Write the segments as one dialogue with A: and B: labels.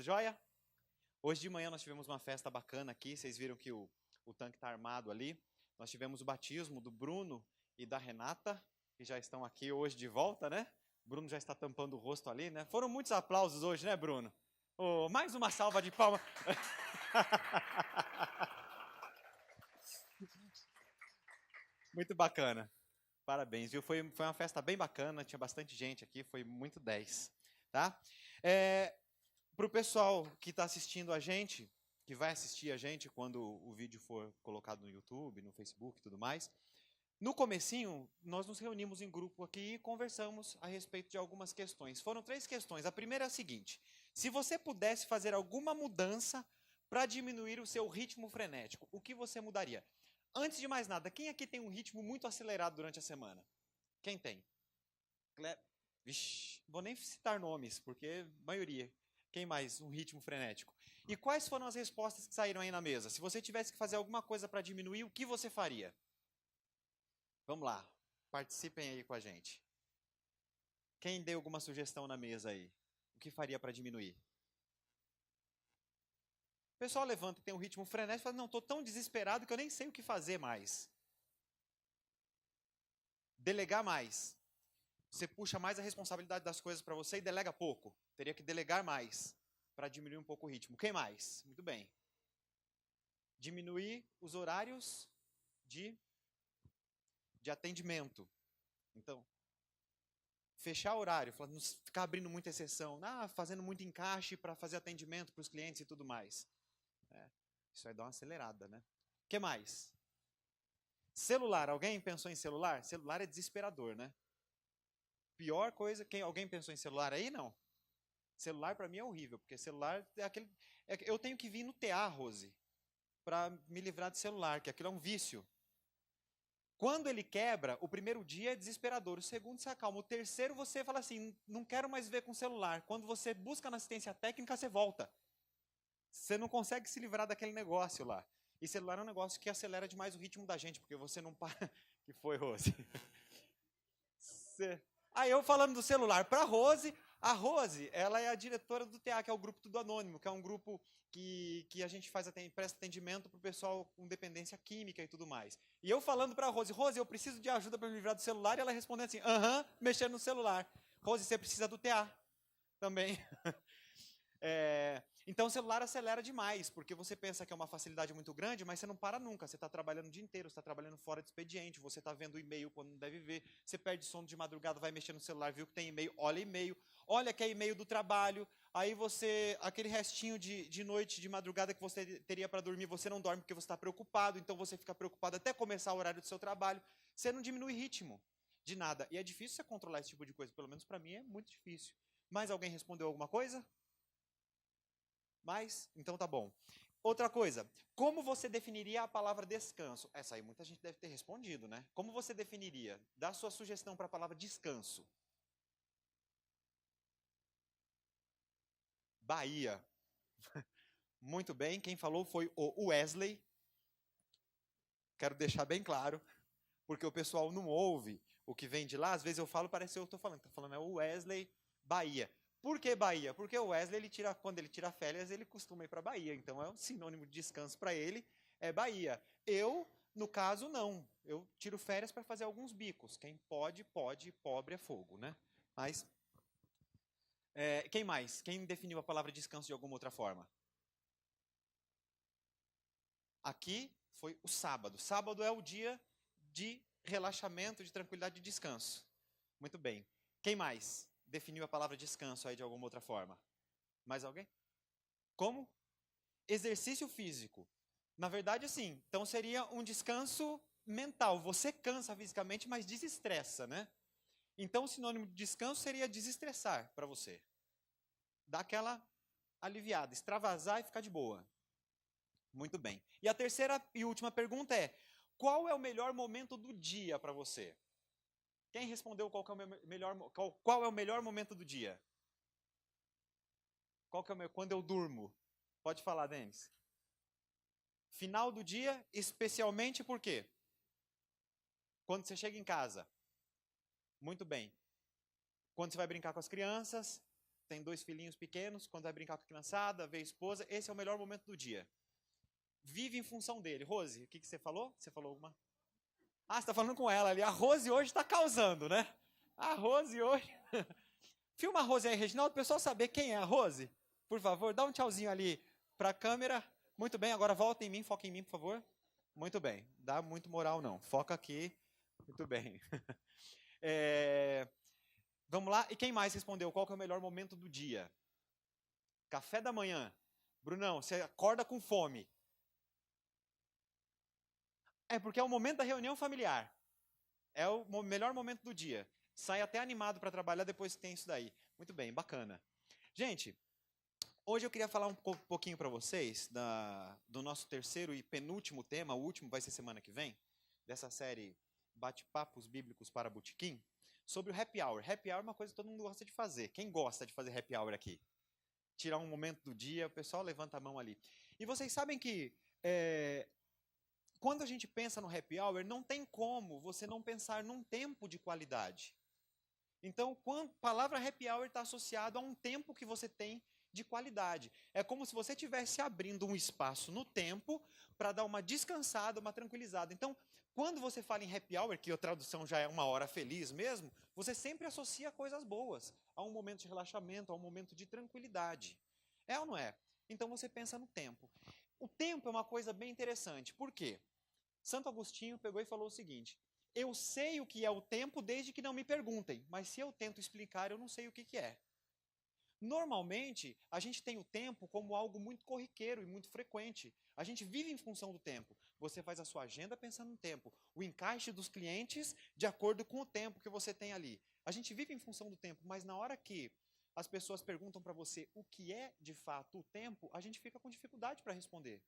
A: Tudo jóia? Hoje de manhã nós tivemos uma festa bacana aqui, vocês viram que o tanque está armado ali. Nós tivemos o batismo do Bruno e da Renata, que já estão aqui hoje de volta, né? O Bruno já está tampando o rosto ali, né? Foram muitos aplausos hoje, né, Bruno? Oh, mais uma salva de palmas. Muito bacana. Parabéns, viu? Foi uma festa bem bacana, tinha bastante gente aqui, foi muito 10, tá? Para o pessoal que está assistindo a gente, que vai assistir a gente quando o vídeo for colocado no YouTube, no Facebook e tudo mais, no comecinho, nós nos reunimos em grupo aqui e conversamos a respeito de algumas questões. Foram 3 questões. A primeira é a seguinte: se você pudesse fazer alguma mudança para diminuir o seu ritmo frenético, o que você mudaria? Antes de mais nada, quem aqui tem um ritmo muito acelerado durante a semana? Quem tem? Vixe, vou nem citar nomes, porque maioria. Quem mais? Um ritmo frenético. E quais foram as respostas que saíram aí na mesa? Se você tivesse que fazer alguma coisa para diminuir, o que você faria? Vamos lá, participem aí com a gente. Quem deu alguma sugestão na mesa aí? O que faria para diminuir? O pessoal levanta e tem um ritmo frenético e fala, não, estou tão desesperado que eu nem sei o que fazer mais. Delegar mais. Você puxa mais a responsabilidade das coisas para você e delega pouco. Teria que delegar mais para diminuir um pouco o ritmo. Quem mais? Muito bem. Diminuir os horários de atendimento. Então, fechar horário, não ficar abrindo muita exceção, fazendo muito encaixe para fazer atendimento para os clientes e tudo mais. Isso vai dar uma acelerada, né? O que mais? Celular. Alguém pensou em celular? Celular é desesperador, né? Pior coisa, alguém pensou em celular aí? Não. Celular para mim é horrível, porque celular é aquele... eu tenho que vir no TA, Rose, para me livrar de celular, que aquilo é um vício. Quando ele quebra, o primeiro dia é desesperador, o segundo se acalma, o terceiro você fala assim, não quero mais ver com celular. Quando você busca na assistência técnica, você volta. Você não consegue se livrar daquele negócio lá. E celular é um negócio que acelera demais o ritmo da gente, porque você não para... que foi, Rose? Aí eu falando do celular para a Rose, ela é a diretora do TA, que é o grupo Tudo Anônimo, que é um grupo que a gente presta atendimento para o pessoal com dependência química e tudo mais. E eu falando para a Rose, eu preciso de ajuda para me livrar do celular, e ela respondendo assim, mexendo no celular. Rose, você precisa do TA também. Então o celular acelera demais, porque você pensa que é uma facilidade muito grande, mas você não para nunca. Você está trabalhando o dia inteiro, você está trabalhando fora de expediente, você está vendo e-mail quando não deve ver, você perde sono de madrugada, vai mexer no celular, viu que tem e-mail, olha que é e-mail do trabalho, aí você, aquele restinho de noite, de madrugada que você teria para dormir, você não dorme porque você está preocupado, então você fica preocupado até começar o horário do seu trabalho, você não diminui ritmo de nada. E é difícil você controlar esse tipo de coisa, pelo menos para mim é muito difícil. Mais alguém respondeu alguma coisa? Mas, então tá bom. Outra coisa, como você definiria a palavra descanso? Essa aí muita gente deve ter respondido, né? Como você definiria? Dá sua sugestão para a palavra descanso. Bahia. Muito bem, quem falou foi o Wesley. Quero deixar bem claro, porque o pessoal não ouve o que vem de lá. Às vezes eu falo, parece que eu estou falando. Está falando é o Wesley, Bahia. Por que Bahia? Porque o Wesley, quando ele tira férias, ele costuma ir para Bahia. Então, é um sinônimo de descanso para ele, é Bahia. Eu, no caso, não. Eu tiro férias para fazer alguns bicos. Quem pode, pode. Pobre é fogo, né? Mas, quem mais? Quem definiu a palavra descanso de alguma outra forma? Aqui foi o sábado. Sábado é o dia de relaxamento, de tranquilidade e descanso. Muito bem. Quem mais definiu a palavra descanso aí de alguma outra forma? Mais alguém? Como? Exercício físico. Na verdade, sim. Então seria um descanso mental. Você cansa fisicamente, mas desestressa, né? Então o sinônimo de descanso seria desestressar para você. Dar aquela aliviada, extravasar e ficar de boa. Muito bem. E a terceira e última pergunta é: qual é o melhor momento do dia para você? Quem respondeu qual é o melhor momento do dia? Quando eu durmo? Pode falar, Denis. Final do dia, especialmente por quê? Quando você chega em casa. Muito bem. Quando você vai brincar com as crianças, tem 2 filhinhos pequenos, quando vai brincar com a criançada, vê a esposa, esse é o melhor momento do dia. Vive em função dele. Rose, o que você falou? Você falou alguma? Ah, você está falando com ela ali. A Rose hoje está causando, né? A Rose hoje... Filma a Rose aí, Reginaldo, o pessoal saber quem é a Rose. Por favor, dá um tchauzinho ali para a câmera. Muito bem, agora volta em mim, foca em mim, por favor. Muito bem, dá muito moral não. Foca aqui. Muito bem. Vamos lá, e quem mais respondeu? Qual que é o melhor momento do dia? Café da manhã. Brunão, você acorda com fome. É porque é o momento da reunião familiar. É o melhor momento do dia. Sai até animado para trabalhar depois que tem isso daí. Muito bem, bacana. Gente, hoje eu queria falar um pouquinho para vocês do nosso terceiro e penúltimo tema, o último vai ser semana que vem, dessa série Bate-Papos Bíblicos para Botequim, sobre o happy hour. Happy hour é uma coisa que todo mundo gosta de fazer. Quem gosta de fazer happy hour aqui? Tirar um momento do dia, o pessoal levanta a mão ali. E vocês sabem que quando a gente pensa no happy hour, não tem como você não pensar num tempo de qualidade. Então, a palavra happy hour está associado a um tempo que você tem de qualidade. É como se você estivesse abrindo um espaço no tempo para dar uma descansada, uma tranquilizada. Então, quando você fala em happy hour, que a tradução já é uma hora feliz mesmo, você sempre associa coisas boas a um momento de relaxamento, a um momento de tranquilidade. É ou não é? Então, você pensa no tempo. O tempo é uma coisa bem interessante. Por quê? Santo Agostinho pegou e falou o seguinte: eu sei o que é o tempo desde que não me perguntem, mas se eu tento explicar, eu não sei o que é. Normalmente, a gente tem o tempo como algo muito corriqueiro e muito frequente. A gente vive em função do tempo. Você faz a sua agenda pensando no tempo. O encaixe dos clientes de acordo com o tempo que você tem ali. A gente vive em função do tempo, mas na hora que as pessoas perguntam para você o que é de fato o tempo, a gente fica com dificuldade para responder.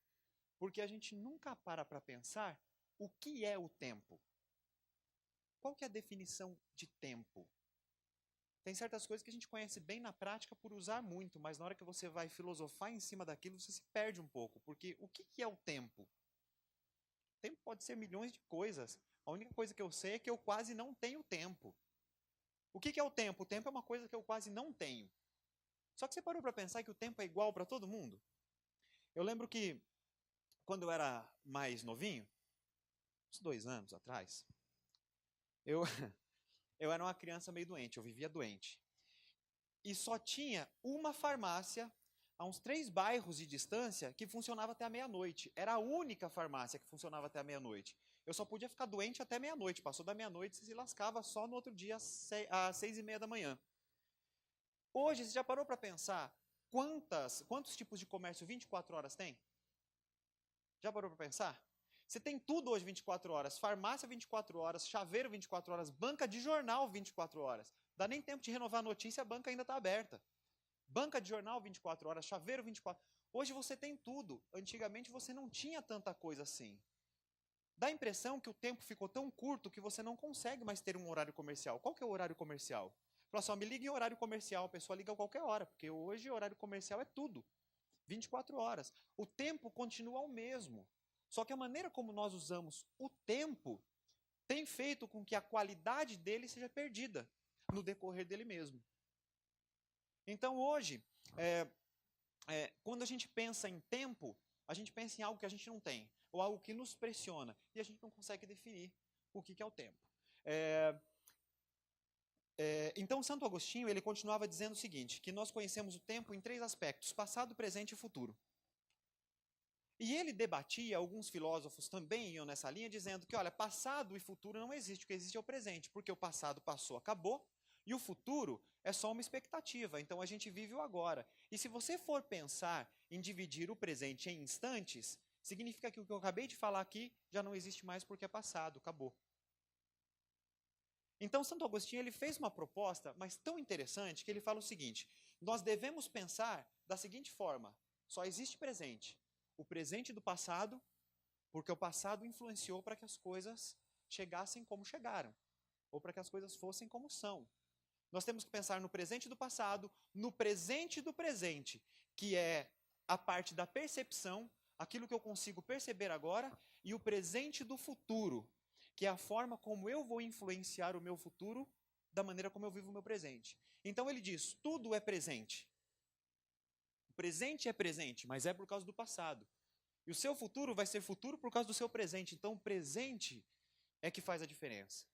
A: Porque a gente nunca para pensar o que é o tempo. Qual que é a definição de tempo? Tem certas coisas que a gente conhece bem na prática por usar muito, mas na hora que você vai filosofar em cima daquilo, você se perde um pouco. Porque o que é o tempo? O tempo pode ser milhões de coisas. A única coisa que eu sei é que eu quase não tenho tempo. O que é o tempo? O tempo é uma coisa que eu quase não tenho. Só que você parou para pensar que o tempo é igual para todo mundo? Eu lembro que, quando eu era mais novinho, uns 2 anos atrás, eu era uma criança meio doente, eu vivia doente. E só tinha uma farmácia, a uns 3 bairros de distância, que funcionava até a meia-noite. Era a única farmácia que funcionava até a meia-noite. Eu só podia ficar doente até meia-noite. Passou da meia-noite, você se lascava só no outro dia, às 6:30 da manhã. Hoje, você já parou para pensar quantos tipos de comércio 24 horas tem? Já parou para pensar? Você tem tudo hoje 24 horas. Farmácia 24 horas, chaveiro 24 horas, banca de jornal 24 horas. Dá nem tempo de renovar a notícia, a banca ainda está aberta. Banca de jornal 24 horas, chaveiro 24. Hoje você tem tudo. Antigamente você não tinha tanta coisa assim. Dá a impressão que o tempo ficou tão curto que você não consegue mais ter um horário comercial. Qual que é o horário comercial? Fala só, me liga em horário comercial. A pessoa liga a qualquer hora, porque hoje o horário comercial é tudo. 24 horas. O tempo continua o mesmo. Só que a maneira como nós usamos o tempo tem feito com que a qualidade dele seja perdida no decorrer dele mesmo. Então hoje, quando a gente pensa em tempo, a gente pensa em algo que a gente não tem, ou algo que nos pressiona, e a gente não consegue definir o que é o tempo. Então Santo Agostinho ele continuava dizendo o seguinte, que nós conhecemos o tempo em 3 aspectos, passado, presente e futuro. E ele debatia, alguns filósofos também iam nessa linha, dizendo que, olha, passado e futuro não existe, o que existe é o presente, porque o passado passou, acabou, e o futuro é só uma expectativa, então a gente vive o agora. E se você for pensar em dividir o presente em instantes, significa que o que eu acabei de falar aqui já não existe mais porque é passado, acabou. Então Santo Agostinho ele fez uma proposta, mas tão interessante, que ele fala o seguinte, nós devemos pensar da seguinte forma, só existe presente. O presente do passado, porque o passado influenciou para que as coisas chegassem como chegaram, ou para que as coisas fossem como são. Nós temos que pensar no presente do passado, no presente do presente, que é a parte da percepção, aquilo que eu consigo perceber agora, e o presente do futuro, que é a forma como eu vou influenciar o meu futuro da maneira como eu vivo o meu presente. Então ele diz, tudo é presente. O presente é presente, mas é por causa do passado. E o seu futuro vai ser futuro por causa do seu presente. Então o presente é que faz a diferença.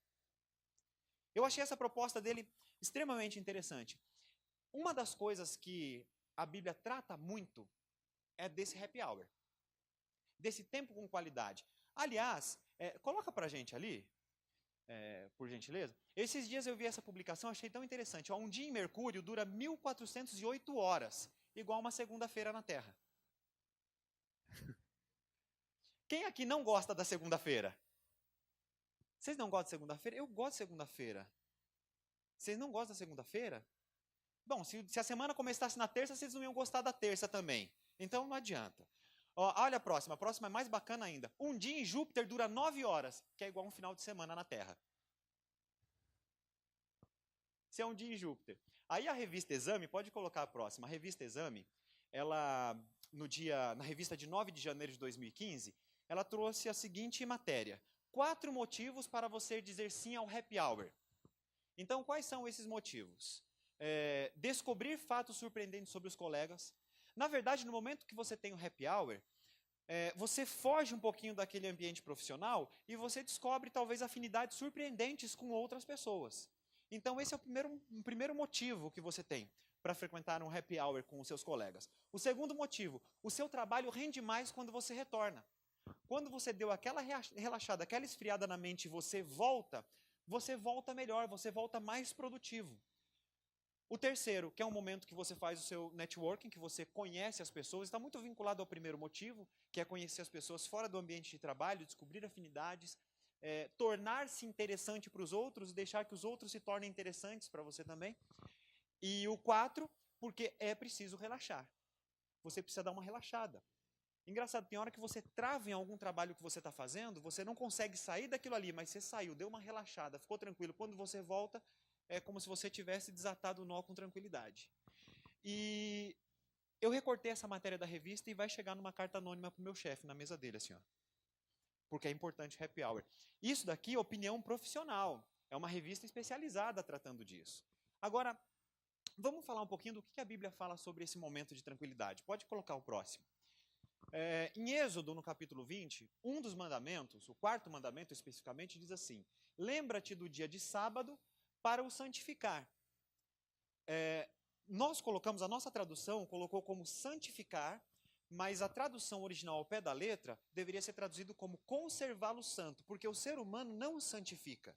A: Eu achei essa proposta dele extremamente interessante. Uma das coisas que a Bíblia trata muito é desse happy hour, desse tempo com qualidade. Aliás, coloca pra gente ali, por gentileza. Esses dias eu vi essa publicação, achei tão interessante. Um dia em Mercúrio dura 1408 horas, igual uma segunda-feira na Terra. Quem aqui não gosta da segunda-feira? Vocês não gostam de segunda-feira? Eu gosto de segunda-feira. Vocês não gostam da segunda-feira? Bom, se a semana começasse na terça, vocês não iam gostar da terça também. Então não adianta. Olha a próxima é mais bacana ainda. Um dia em Júpiter dura 9 horas, que é igual um final de semana na Terra. Se é um dia em Júpiter. Aí a revista Exame, pode colocar a próxima. A revista Exame, ela, na revista de 9 de janeiro de 2015, ela trouxe a seguinte matéria. 4 motivos para você dizer sim ao happy hour. Então, quais são esses motivos? Descobrir fatos surpreendentes sobre os colegas. Na verdade, no momento que você tem o happy hour, você foge um pouquinho daquele ambiente profissional e você descobre talvez afinidades surpreendentes com outras pessoas. Então esse é o primeiro motivo que você tem para frequentar um happy hour com os seus colegas. O segundo motivo, o seu trabalho rende mais quando você retorna. Quando você deu aquela relaxada, aquela esfriada na mente e você volta melhor, você volta mais produtivo. O terceiro, que é um momento que você faz o seu networking, que você conhece as pessoas, está muito vinculado ao primeiro motivo, que é conhecer as pessoas fora do ambiente de trabalho, descobrir afinidades, tornar-se interessante para os outros e deixar que os outros se tornem interessantes para você também. E o 4, porque é preciso relaxar. Você precisa dar uma relaxada. Engraçado, tem hora que você trava em algum trabalho que você está fazendo, você não consegue sair daquilo ali, mas você saiu, deu uma relaxada, ficou tranquilo. Quando você volta, é como se você tivesse desatado o nó com tranquilidade. E eu recortei essa matéria da revista e vai chegar numa carta anônima para o meu chefe, na mesa dele, assim, ó. Porque é importante happy hour. Isso daqui é opinião profissional. É uma revista especializada tratando disso. Agora, vamos falar um pouquinho do que a Bíblia fala sobre esse momento de tranquilidade. Pode colocar o próximo. Em Êxodo, no capítulo 20, um dos mandamentos, o 4º mandamento especificamente, diz assim: lembra-te do dia de sábado para o santificar. Nós colocamos, a nossa tradução colocou como santificar, mas a tradução original ao pé da letra deveria ser traduzido como conservá-lo santo, porque o ser humano não o santifica.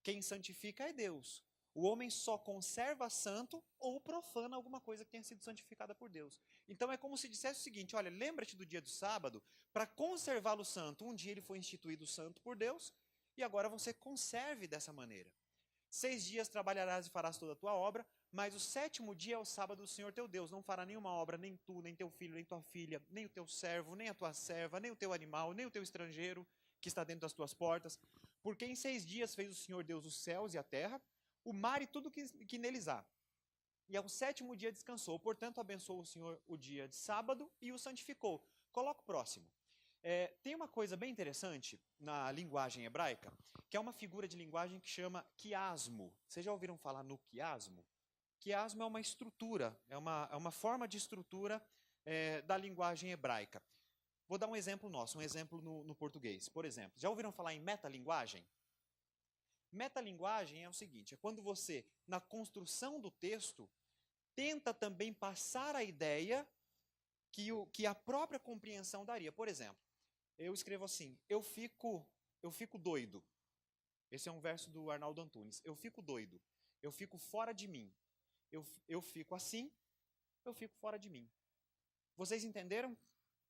A: Quem santifica é Deus. O homem só conserva santo ou profana alguma coisa que tenha sido santificada por Deus. Então é como se dissesse o seguinte: olha, lembra-te do dia do sábado para conservá-lo santo. Um dia ele foi instituído santo por Deus e agora você conserve dessa maneira. 6 dias trabalharás e farás toda a tua obra, mas o 7º dia é o sábado do Senhor teu Deus. Não fará nenhuma obra, nem tu, nem teu filho, nem tua filha, nem o teu servo, nem a tua serva, nem o teu animal, nem o teu estrangeiro que está dentro das tuas portas. Porque em 6 dias fez o Senhor Deus os céus e a terra, o mar e tudo que neles há. E ao 7º dia descansou. Portanto, abençoou o Senhor o dia de sábado e o santificou. Coloca o próximo. Tem uma coisa bem interessante na linguagem hebraica, que é uma figura de linguagem que chama quiasmo. Vocês já ouviram falar no quiasmo? Quiasmo é uma estrutura, é uma forma de estrutura da linguagem hebraica. Vou dar um exemplo nosso, um exemplo no português. Por exemplo, já ouviram falar em metalinguagem? Metalinguagem é o seguinte: é quando você, na construção do texto, tenta também passar a ideia que a própria compreensão daria. Por exemplo, eu escrevo assim: eu fico doido. Esse é um verso do Arnaldo Antunes. Eu fico doido. Eu fico fora de mim. Eu fico assim, eu fico fora de mim. Vocês entenderam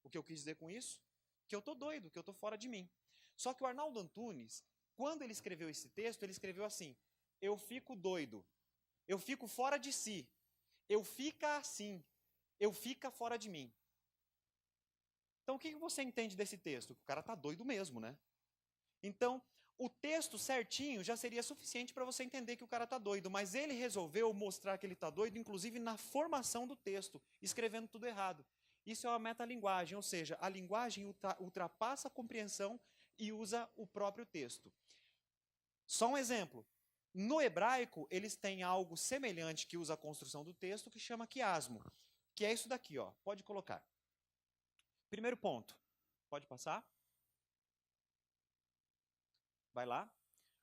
A: o que eu quis dizer com isso? Que eu estou doido, que eu estou fora de mim. Só que o Arnaldo Antunes, quando ele escreveu esse texto, ele escreveu assim: eu fico doido, eu fico fora de si, eu fica assim, eu fica fora de mim. Então o que você entende desse texto? O cara está doido mesmo, né? Então, o texto certinho já seria suficiente para você entender que o cara está doido, mas ele resolveu mostrar que ele está doido, inclusive na formação do texto, escrevendo tudo errado. Isso é uma metalinguagem, ou seja, a linguagem ultrapassa a compreensão e usa o próprio texto. Só um exemplo. No hebraico, eles têm algo semelhante que usa a construção do texto, que chama quiasmo, que é isso daqui, ó. Pode colocar. Primeiro ponto. Pode passar? Vai lá.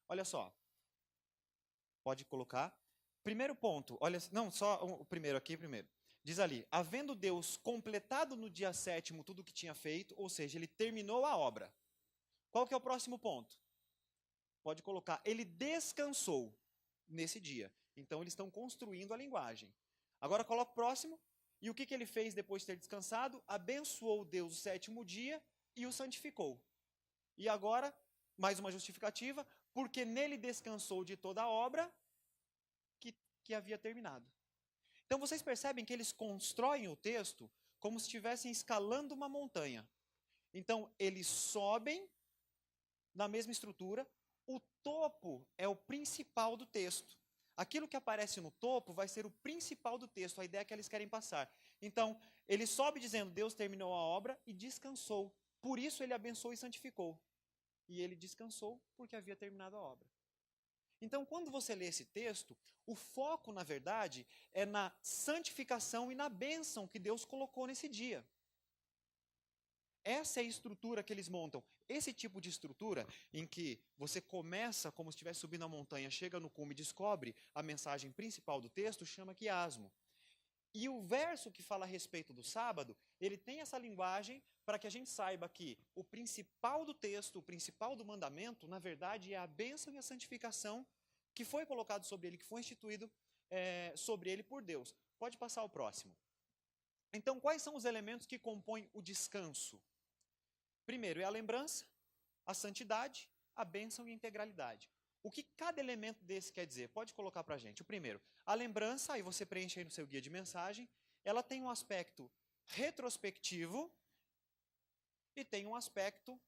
A: Olha só. Pode colocar. Primeiro ponto. Olha, não, só o primeiro aqui, primeiro. Diz ali, havendo Deus completado no dia 7º tudo o que tinha feito, ou seja, ele terminou a obra. Qual que é o próximo ponto? Pode colocar, ele descansou nesse dia. Então, eles estão construindo a linguagem. Agora, coloca o próximo. E o que ele fez depois de ter descansado? Abençoou Deus o 7º dia e o santificou. E agora, mais uma justificativa, porque nele descansou de toda a obra que havia terminado. Então, vocês percebem que eles constroem o texto como se estivessem escalando uma montanha. Então, eles sobem na mesma estrutura. O topo é o principal do texto. Aquilo que aparece no topo vai ser o principal do texto, a ideia que eles querem passar. Então, ele sobe dizendo, Deus terminou a obra e descansou. Por isso ele abençoou e santificou. E ele descansou porque havia terminado a obra. Então, quando você lê esse texto, o foco, na verdade, é na santificação e na bênção que Deus colocou nesse dia. Essa é a estrutura que eles montam. Esse tipo de estrutura, em que você começa como se estivesse subindo a montanha, chega no cume e descobre a mensagem principal do texto, chama quiasmo. E o verso que fala a respeito do sábado, ele tem essa linguagem para que a gente saiba que o principal do texto, o principal do mandamento, na verdade, é a bênção e a santificação que foi colocado sobre ele, que foi instituído sobre ele por Deus. Pode passar o próximo. Então, quais são os elementos que compõem o descanso? Primeiro é a lembrança, a santidade, a bênção e a integralidade. O que cada elemento desse quer dizer? Pode colocar para a gente. O primeiro, a lembrança, aí você preenche aí no seu guia de mensagem, ela tem um aspecto retrospectivo e tem um aspecto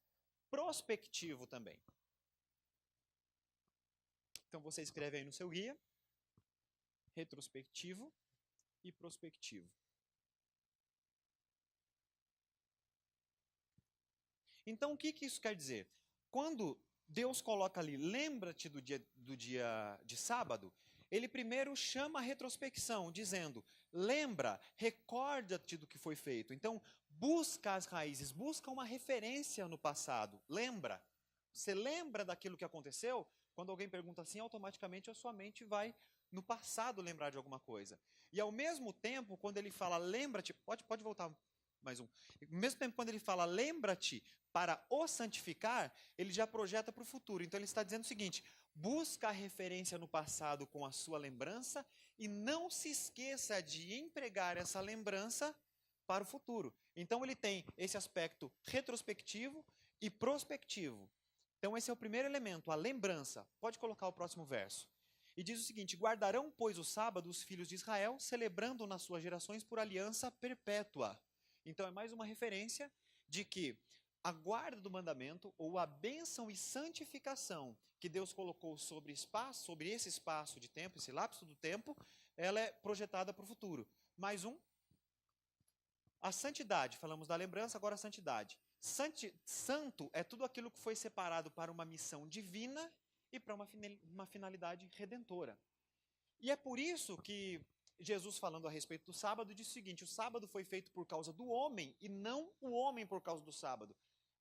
A: prospectivo também. Então você escreve aí no seu guia, retrospectivo e prospectivo. Então o que isso quer dizer? Quando Deus coloca ali, lembra-te do dia de sábado, ele primeiro chama a retrospecção, dizendo, lembra, recorda-te do que foi feito. Então, busca as raízes, busca uma referência no passado, lembra. Você lembra daquilo que aconteceu? Quando alguém pergunta assim, automaticamente a sua mente vai no passado lembrar de alguma coisa. E ao mesmo tempo, quando ele fala, lembra-te, pode voltar mais um. Ao mesmo tempo, quando ele fala, lembra-te, para o santificar, ele já projeta para o futuro. Então ele está dizendo o seguinte, busca a referência no passado com a sua lembrança e não se esqueça de empregar essa lembrança para o futuro. Então ele tem esse aspecto retrospectivo e prospectivo. Então esse é o primeiro elemento, a lembrança. Pode colocar o próximo verso. E diz o seguinte, guardarão, pois, o sábado os filhos de Israel, celebrando nas suas gerações por aliança perpétua. Então é mais uma referência de que a guarda do mandamento, ou a bênção e santificação que Deus colocou sobre esse espaço de tempo, esse lapso do tempo, ela é projetada para o futuro. Mais um. A santidade, falamos da lembrança, agora a santidade. Santo é tudo aquilo que foi separado para uma missão divina e para uma finalidade redentora. E é por isso que Jesus, falando a respeito do sábado, disse o seguinte, o sábado foi feito por causa do homem e não o homem por causa do sábado.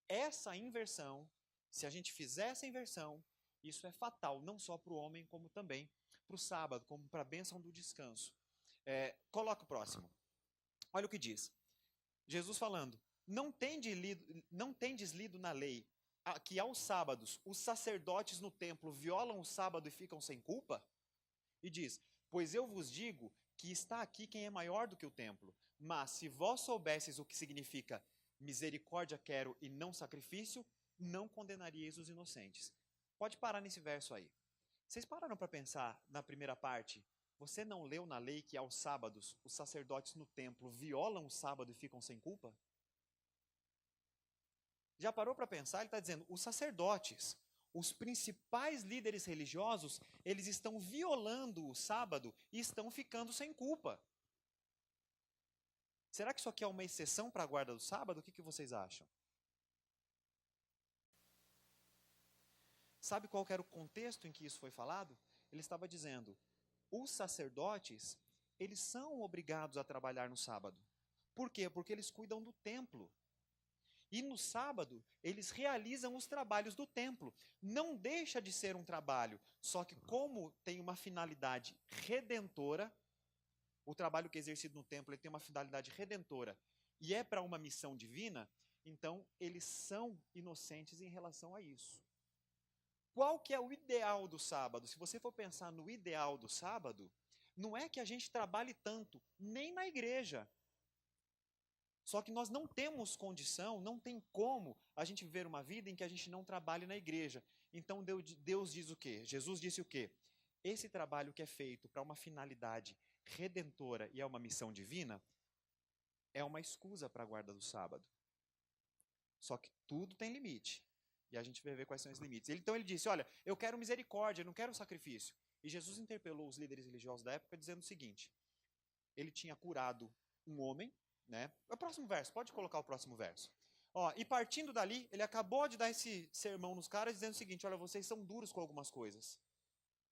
A: Essa inversão, se a gente fizer essa inversão, isso é fatal, não só para o homem, como também para o sábado, como para a bênção do descanso. Coloca o próximo. Olha o que diz. Jesus falando, não tendes lido na lei que aos sábados os sacerdotes no templo violam o sábado e ficam sem culpa? E diz, pois eu vos digo que está aqui quem é maior do que o templo. Mas se vós soubesseis o que significa misericórdia quero e não sacrifício, não condenaríeis os inocentes. Pode parar nesse verso aí. Vocês pararam para pensar na primeira parte? Você não leu na lei que aos sábados os sacerdotes no templo violam o sábado e ficam sem culpa? Já parou para pensar? Ele está dizendo, os sacerdotes, os principais líderes religiosos, eles estão violando o sábado e estão ficando sem culpa. Será que isso aqui é uma exceção para a guarda do sábado? O que vocês acham? Sabe qual era o contexto em que isso foi falado? Ele estava dizendo, os sacerdotes, eles são obrigados a trabalhar no sábado. Por quê? Porque eles cuidam do templo. E no sábado, eles realizam os trabalhos do templo. Não deixa de ser um trabalho, só que como tem uma finalidade redentora, o trabalho que é exercido no templo ele tem uma finalidade redentora e é para uma missão divina, então eles são inocentes em relação a isso. Qual que é o ideal do sábado? Se você for pensar no ideal do sábado, não é que a gente trabalhe tanto, nem na igreja. Só que nós não temos condição, não tem como a gente viver uma vida em que a gente não trabalhe na igreja. Então Deus diz o quê? Jesus disse o quê? Esse trabalho que é feito para uma finalidade redentora e é uma missão divina, é uma escusa para a guarda do sábado. Só que tudo tem limite. E a gente vai ver quais são os limites. Então ele disse, olha, eu quero misericórdia, eu não quero sacrifício. E Jesus interpelou os líderes religiosos da época dizendo o seguinte, ele tinha curado um homem, né? O próximo verso, pode colocar o próximo verso. Ó, e partindo dali, ele acabou de dar esse sermão nos caras dizendo o seguinte, olha, vocês são duros com algumas coisas.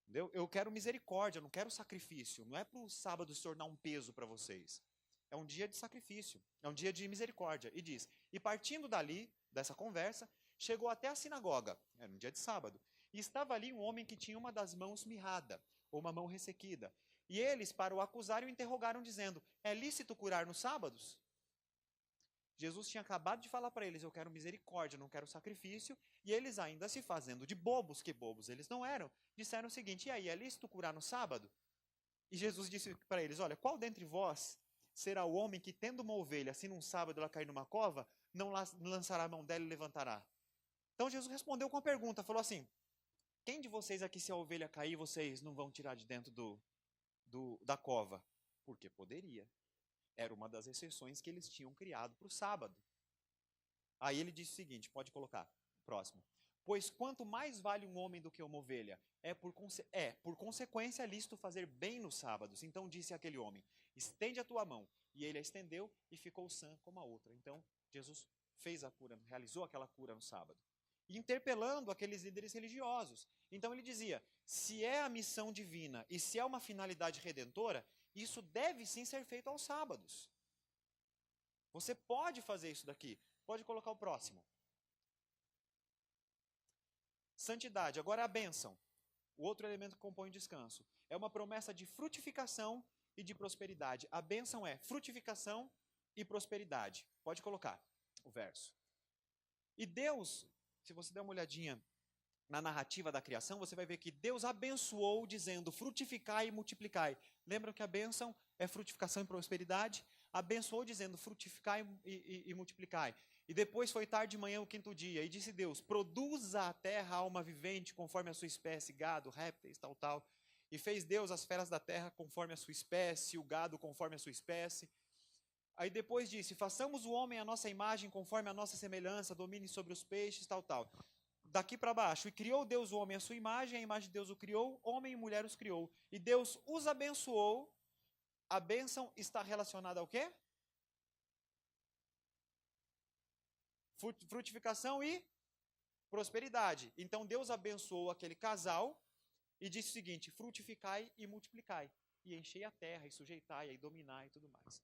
A: Entendeu? Eu quero misericórdia, não quero sacrifício. Não é para o sábado se tornar um peso para vocês. É um dia de sacrifício, é um dia de misericórdia. E diz, e partindo dali, dessa conversa, chegou até a sinagoga, era um dia de sábado, e estava ali um homem que tinha uma das mãos mirrada, ou uma mão ressequida. E eles, para o acusar, o interrogaram, dizendo, é lícito curar nos sábados? Jesus tinha acabado de falar para eles, eu quero misericórdia, não quero sacrifício, e eles ainda se fazendo de bobos, que bobos eles não eram, disseram o seguinte, e aí, é lícito curar no sábado? E Jesus disse para eles, olha, qual dentre vós será o homem que, tendo uma ovelha, se num sábado ela cair numa cova, não lançará a mão dela e levantará? Então Jesus respondeu com a pergunta, falou assim, quem de vocês aqui, se a ovelha cair, vocês não vão tirar de dentro da cova? Porque poderia. Era uma das exceções que eles tinham criado para o sábado. Aí ele disse o seguinte, pode colocar, próximo. Pois quanto mais vale um homem do que uma ovelha, por consequência lícito fazer bem nos sábados. Então disse aquele homem, estende a tua mão. E ele a estendeu e ficou sã como a outra. Então Jesus fez a cura, realizou aquela cura no sábado. Interpelando aqueles líderes religiosos. Então ele dizia, se é a missão divina e se é uma finalidade redentora, isso deve sim ser feito aos sábados. Você pode fazer isso daqui. Pode colocar o próximo. Santidade. Agora a bênção. O outro elemento que compõe o descanso. É uma promessa de frutificação e de prosperidade. A bênção é frutificação e prosperidade. Pode colocar o verso. E Deus, se você der uma olhadinha na narrativa da criação, você vai ver que Deus abençoou dizendo, frutificai e multiplicai. Lembram que a bênção é frutificação e prosperidade? Abençoou dizendo, frutificai e multiplicai. E depois foi tarde de manhã o quinto dia, e disse Deus, produza a terra alma vivente conforme a sua espécie, gado, répteis, tal, tal. E fez Deus as feras da terra conforme a sua espécie, o gado conforme a sua espécie. Aí depois disse, façamos o homem à nossa imagem, conforme a nossa semelhança, domine sobre os peixes, tal, tal. Daqui para baixo, e criou Deus o homem à sua imagem, a imagem de Deus o criou, homem e mulher os criou. E Deus os abençoou. A bênção está relacionada ao quê? Frutificação e prosperidade. Então Deus abençoou aquele casal e disse o seguinte, frutificai e multiplicai. E enchei a terra, e sujeitai, e dominai e tudo mais.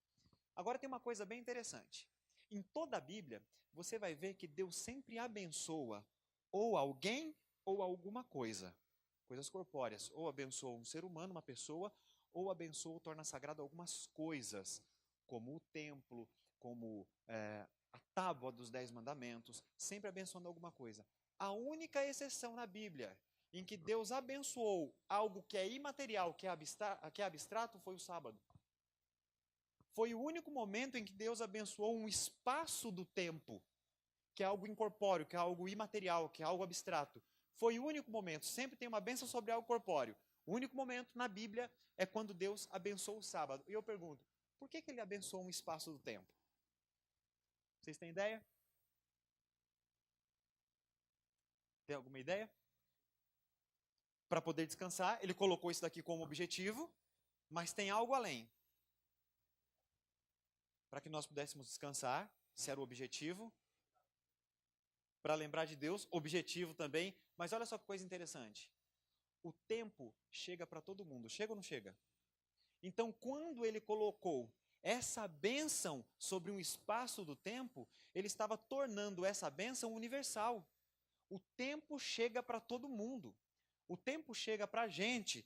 A: Agora tem uma coisa bem interessante. Em toda a Bíblia, você vai ver que Deus sempre abençoa ou alguém ou alguma coisa. Coisas corpóreas. Ou abençoa um ser humano, uma pessoa, ou abençoa ou torna sagrado algumas coisas, como o templo, como a tábua dos 10 mandamentos, sempre abençoando alguma coisa. A única exceção na Bíblia em que Deus abençoou algo que é imaterial, que é abstrato, foi o sábado. Foi o único momento em que Deus abençoou um espaço do tempo, que é algo incorpóreo, que é algo imaterial, que é algo abstrato. Foi o único momento. Sempre tem uma bênção sobre algo corpóreo. O único momento na Bíblia é quando Deus abençoou o sábado. E eu pergunto, por que ele abençoou um espaço do tempo? Vocês têm ideia? Tem alguma ideia? Para poder descansar, ele colocou isso daqui como objetivo, mas tem algo além. Para que nós pudéssemos descansar, se era o objetivo. Para lembrar de Deus, objetivo também. Mas olha só que coisa interessante. O tempo chega para todo mundo. Chega ou não chega? Então, quando ele colocou essa bênção sobre um espaço do tempo, ele estava tornando essa bênção universal. O tempo chega para todo mundo. O tempo chega para a gente,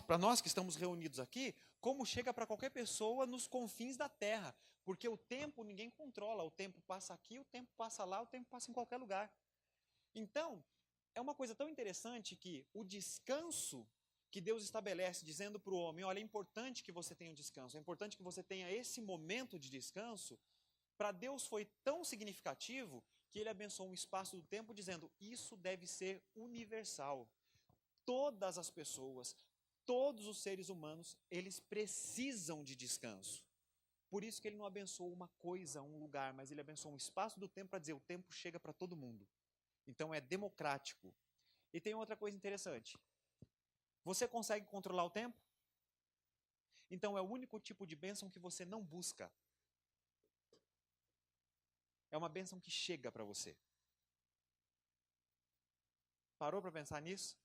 A: para nós que estamos reunidos aqui, como chega para qualquer pessoa nos confins da terra. Porque o tempo ninguém controla. O tempo passa aqui, o tempo passa lá, o tempo passa em qualquer lugar. Então, é uma coisa tão interessante que o descanso que Deus estabelece, dizendo para o homem, olha, é importante que você tenha um descanso, é importante que você tenha esse momento de descanso, para Deus foi tão significativo que ele abençoou um espaço do tempo dizendo, isso deve ser universal. Todas as pessoas, todos os seres humanos, eles precisam de descanso. Por isso que ele não abençoou uma coisa, um lugar, mas ele abençoou um espaço do tempo para dizer, o tempo chega para todo mundo. Então é democrático. E tem outra coisa interessante. Você consegue controlar o tempo? Então é o único tipo de bênção que você não busca. É uma bênção que chega para você. Parou para pensar nisso?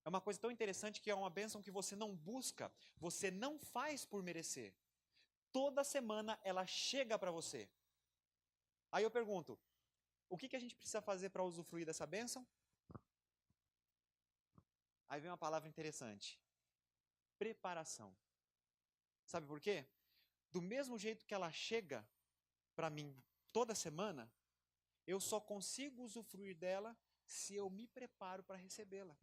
A: É uma coisa tão interessante que é uma bênção que você não busca, você não faz por merecer. Toda semana ela chega para você. Aí eu pergunto, o que a gente precisa fazer para usufruir dessa bênção? Aí vem uma palavra interessante. Preparação. Sabe por quê? Do mesmo jeito que ela chega para mim toda semana, eu só consigo usufruir dela se eu me preparo para recebê-la.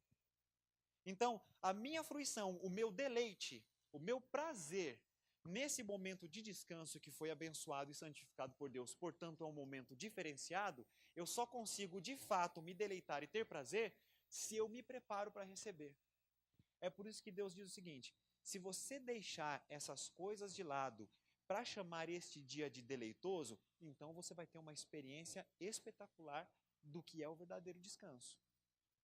A: Então, a minha fruição, o meu deleite, o meu prazer, nesse momento de descanso que foi abençoado e santificado por Deus, portanto é um momento diferenciado, eu só consigo de fato me deleitar e ter prazer se eu me preparo para receber. É por isso que Deus diz o seguinte, se você deixar essas coisas de lado para chamar este dia de deleitoso, então você vai ter uma experiência espetacular do que é o verdadeiro descanso.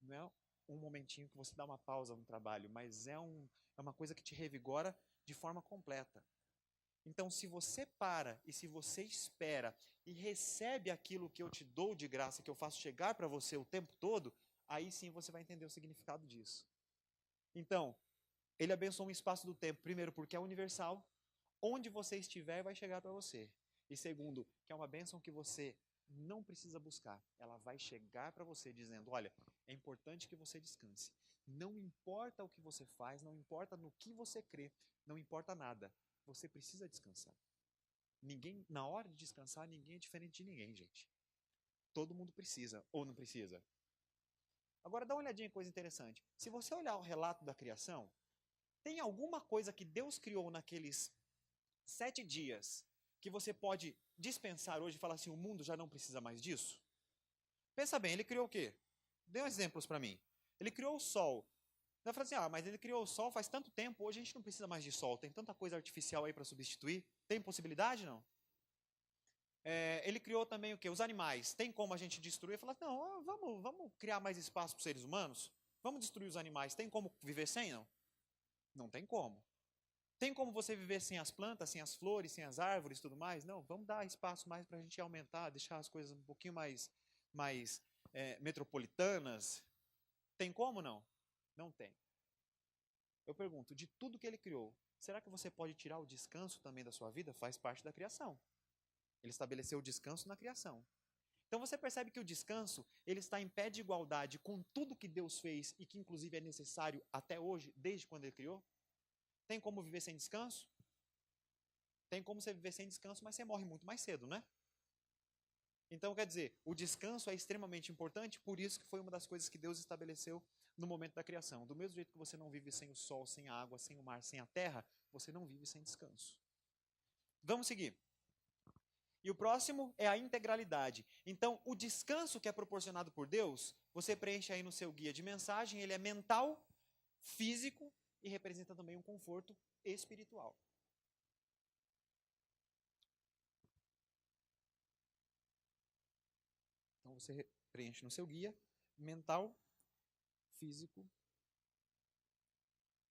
A: Não é um momentinho que você dá uma pausa no trabalho, mas é uma coisa que te revigora de forma completa. Então, se você para e se você espera e recebe aquilo que eu te dou de graça, que eu faço chegar para você o tempo todo, aí sim você vai entender o significado disso. Então, ele abençoa um espaço do tempo, primeiro, porque é universal, onde você estiver vai chegar para você. E segundo, que é uma bênção que você não precisa buscar. Ela vai chegar para você dizendo, olha, é importante que você descanse. Não importa o que você faz, não importa no que você crê, não importa nada. Você precisa descansar. Ninguém, na hora de descansar, ninguém é diferente de ninguém, gente. Todo mundo precisa, ou não precisa. Agora dá uma olhadinha em coisa interessante. Se você olhar o relato da criação, tem alguma coisa que Deus criou naqueles 7 dias que você pode dispensar hoje e falar assim, o mundo já não precisa mais disso? Pensa bem, ele criou o quê? Dê exemplos para mim. Ele criou o sol. Você fala assim, mas ele criou o sol faz tanto tempo, hoje a gente não precisa mais de sol, tem tanta coisa artificial aí para substituir. Tem possibilidade, não? Ele criou também o quê? Os animais. Tem como a gente destruir? Falar, não, vamos criar mais espaço para os seres humanos? Vamos destruir os animais. Tem como viver sem, não? Não tem como. Tem como você viver sem as plantas, sem as flores, sem as árvores e tudo mais? Não, vamos dar espaço mais para a gente aumentar, deixar as coisas um pouquinho mais metropolitanas. Tem como não? Não tem. Eu pergunto, de tudo que ele criou, será que você pode tirar o descanso também da sua vida? Faz parte da criação. Ele estabeleceu o descanso na criação. Então você percebe que o descanso, ele está em pé de igualdade com tudo que Deus fez e que inclusive é necessário até hoje, desde quando ele criou? Tem como viver sem descanso? Tem como você viver sem descanso, mas você morre muito mais cedo, né? Então, quer dizer, o descanso é extremamente importante, por isso que foi uma das coisas que Deus estabeleceu no momento da criação. Do mesmo jeito que você não vive sem o sol, sem a água, sem o mar, sem a terra, você não vive sem descanso. Vamos seguir. E o próximo é a integralidade. Então, o descanso que é proporcionado por Deus, você preenche aí no seu guia de mensagem, ele é mental, físico e representa também um conforto espiritual. Então você preenche no seu guia mental, físico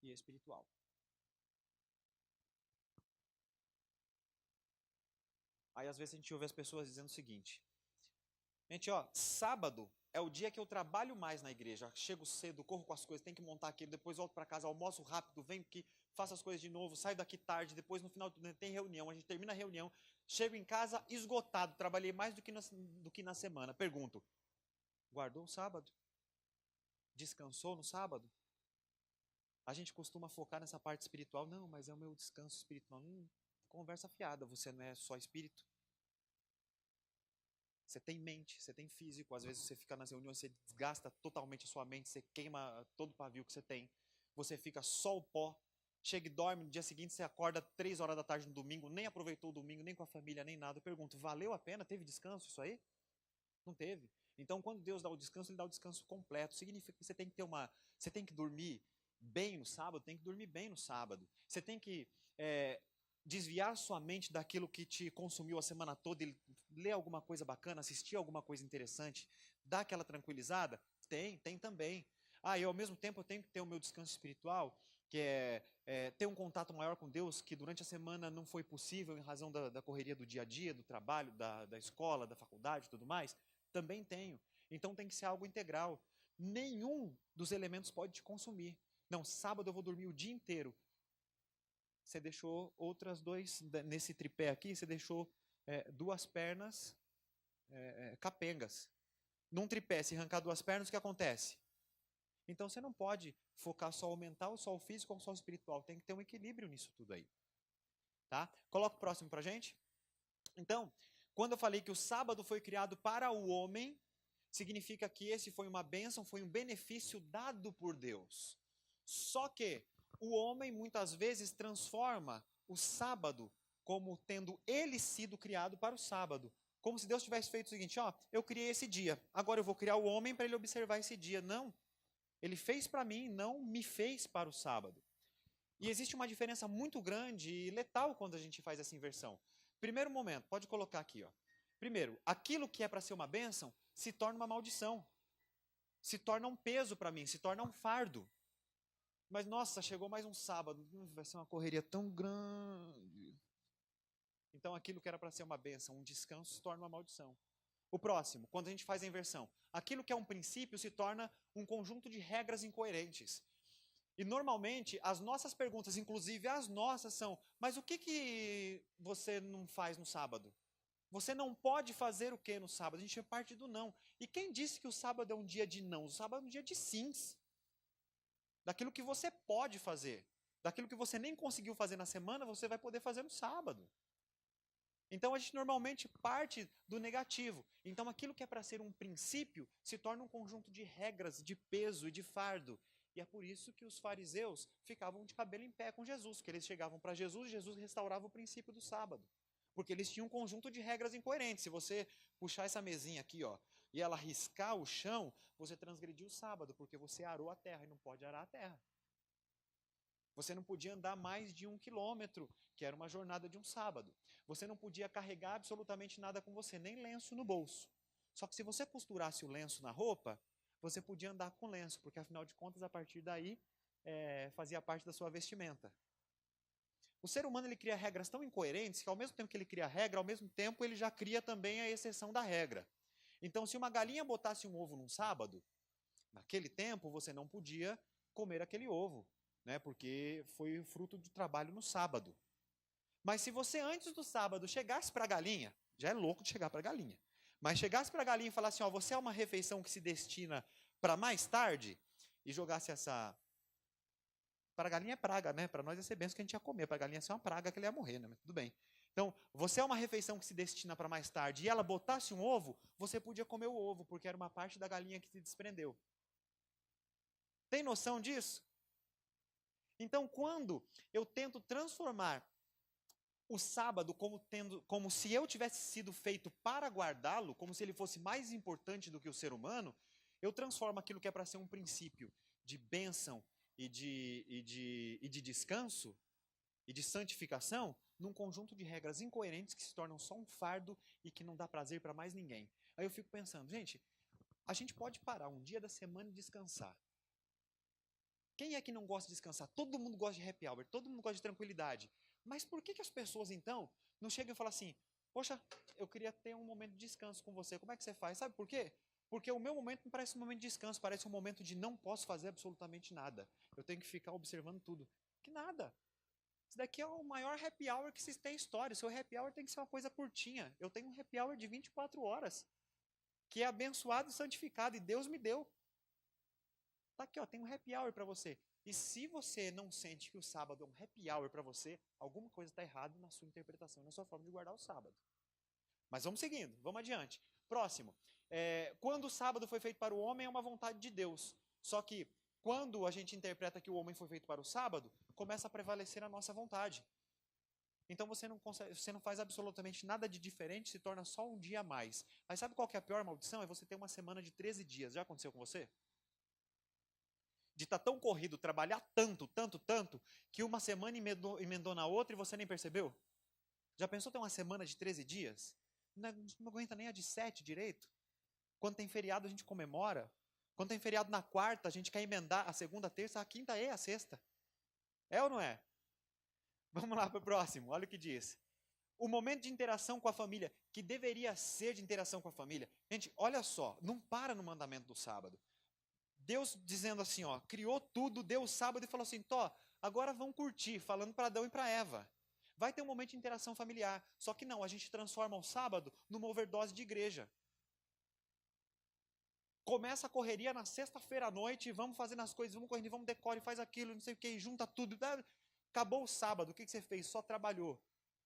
A: e espiritual. Aí às vezes a gente ouve as pessoas dizendo o seguinte: Gente, ó, sábado é o dia que eu trabalho mais na igreja. Chego cedo, corro com as coisas, tenho que montar aquilo, depois volto para casa, almoço rápido, venho aqui, faço as coisas de novo, saio daqui tarde, depois no final tem reunião, a gente termina a reunião, chego em casa esgotado, trabalhei mais do que na semana. Pergunto, guardou o sábado? Descansou no sábado? A gente costuma focar nessa parte espiritual. Não, mas é o meu descanso espiritual. Conversa fiada, você não é só espírito. Você tem mente, você tem físico. Às vezes você fica nas reuniões, você desgasta totalmente a sua mente, você queima todo o pavio que você tem. Você fica só o pó. Chega e dorme, no dia seguinte você acorda 3 horas da tarde no domingo, nem aproveitou o domingo, nem com a família, nem nada. Eu pergunto, valeu a pena? Teve descanso isso aí? Não teve. Então, quando Deus dá o descanso, Ele dá o descanso completo. Significa que você tem que você tem que dormir bem no sábado, tem que dormir bem no sábado. Você tem que desviar sua mente daquilo que te consumiu a semana toda e ler alguma coisa bacana, assistir alguma coisa interessante, dar aquela tranquilizada? Tem também. E ao mesmo tempo eu tenho que ter o meu descanso espiritual, que é ter um contato maior com Deus, que durante a semana não foi possível em razão da correria do dia a dia, do trabalho, da escola, da faculdade e tudo mais. Também tenho. Então tem que ser algo integral. Nenhum dos elementos pode te consumir. Não, sábado eu vou dormir o dia inteiro. Você deixou outras dois, nesse tripé aqui, você deixou duas pernas capengas. Num tripé, se arrancar duas pernas, o que acontece? Então você não pode focar só o mental, só o físico ou só o espiritual. Tem que ter um equilíbrio nisso tudo aí. Tá? Coloca o próximo pra gente. Então, quando eu falei que o sábado foi criado para o homem, significa que esse foi uma bênção, foi um benefício dado por Deus. Só que o homem muitas vezes transforma o sábado como tendo ele sido criado para o sábado. Como se Deus tivesse feito o seguinte, eu criei esse dia, agora eu vou criar o homem para ele observar esse dia. Não, ele fez para mim, não me fez para o sábado. E existe uma diferença muito grande e letal quando a gente faz essa inversão. Primeiro momento, pode colocar aqui. Primeiro, aquilo que é para ser uma bênção se torna uma maldição. Se torna um peso para mim, se torna um fardo. Mas, nossa, chegou mais um sábado, vai ser uma correria tão grande. Então, aquilo que era para ser uma bênção, um descanso, se torna uma maldição. O próximo, quando a gente faz a inversão. Aquilo que é um princípio se torna um conjunto de regras incoerentes. E, normalmente, as nossas perguntas, inclusive as nossas, são: mas o que você não faz no sábado? Você não pode fazer o que no sábado? A gente é parte do não. E quem disse que o sábado é um dia de não? O sábado é um dia de sims. Daquilo que você pode fazer. Daquilo que você nem conseguiu fazer na semana, você vai poder fazer no sábado. Então a gente normalmente parte do negativo. Então aquilo que é para ser um princípio se torna um conjunto de regras, de peso e de fardo. E é por isso que os fariseus ficavam de cabelo em pé com Jesus, que eles chegavam para Jesus e Jesus restaurava o princípio do sábado. Porque eles tinham um conjunto de regras incoerentes. Se você puxar essa mesinha aqui, e ela riscar o chão, você transgrediu o sábado, porque você arou a terra e não pode arar a terra. Você não podia andar mais de 1 quilômetro, que era uma jornada de um sábado. Você não podia carregar absolutamente nada com você, nem lenço no bolso. Só que se você costurasse o lenço na roupa, você podia andar com lenço, porque afinal de contas, a partir daí, fazia parte da sua vestimenta. O ser humano ele cria regras tão incoerentes que ao mesmo tempo que ele cria a regra, ao mesmo tempo ele já cria também a exceção da regra. Então, se uma galinha botasse um ovo num sábado, naquele tempo você não podia comer aquele ovo, né? Porque foi fruto de trabalho no sábado. Mas se você antes do sábado chegasse para a galinha, já é louco de chegar para a galinha, mas chegasse para a galinha e falasse assim, você é uma refeição que se destina para mais tarde, e jogasse essa... Para a galinha é praga, né? Para nós ia ser benção que a gente ia comer. Para a galinha ia ser uma praga que ele ia morrer, né? Mas tudo bem. Então, você é uma refeição que se destina para mais tarde e ela botasse um ovo, você podia comer o ovo, porque era uma parte da galinha que se desprendeu. Tem noção disso? Então, quando eu tento transformar o sábado como se eu tivesse sido feito para guardá-lo, como se ele fosse mais importante do que o ser humano, eu transformo aquilo que é para ser um princípio de bênção e de descanso e de santificação num conjunto de regras incoerentes que se tornam só um fardo e que não dá prazer para mais ninguém. Aí eu fico pensando, gente, a gente pode parar um dia da semana e descansar. Quem é que não gosta de descansar? Todo mundo gosta de happy hour, todo mundo gosta de tranquilidade. Mas por que as pessoas, então, não chegam e falam assim, Poxa, eu queria ter um momento de descanso com você. Como é que você faz? Sabe por quê? Porque o meu momento não parece um momento de descanso, parece um momento de não posso fazer absolutamente nada. Eu tenho que ficar observando tudo. Que nada. Isso daqui é o maior happy hour que tem história. O seu happy hour tem que ser uma coisa curtinha. Eu tenho um happy hour de 24 horas, que é abençoado e santificado, e Deus me deu. Tá aqui, ó, tem um happy hour para você. E se você não sente que o sábado é um happy hour para você, alguma coisa está errada na sua interpretação, na sua forma de guardar o sábado. Mas vamos seguindo, vamos adiante. Próximo. Quando o sábado foi feito para o homem, é uma vontade de Deus. Só que, quando a gente interpreta que o homem foi feito para o sábado, começa a prevalecer a nossa vontade. Então você não faz absolutamente nada de diferente, se torna só um dia a mais. Mas sabe qual que é a pior maldição? É você ter uma semana de 13 dias. Já aconteceu com você? De estar tão corrido, trabalhar tanto, tanto, tanto, que uma semana emendou na outra e você nem percebeu? Já pensou ter uma semana de 13 dias? Não aguenta nem a de 7 direito. Quando tem feriado, a gente comemora. Quando tem feriado na quarta, a gente quer emendar a segunda, a terça, a quinta e a sexta. É ou não é? Vamos lá para o próximo. Olha o que diz. O momento de interação com a família, que deveria ser de interação com a família. Gente, olha só, não para no mandamento do sábado. Deus dizendo assim, ó, criou tudo, deu o sábado e falou assim, Tó, agora vão curtir, falando para Adão e para Eva. Vai ter um momento de interação familiar. Só que não, a gente transforma o sábado numa overdose de igreja. Começa a correria na sexta-feira à noite, vamos fazendo as coisas, vamos correndo, vamos decore, faz aquilo, não sei o que, junta tudo. Acabou o sábado, o que você fez? Só trabalhou.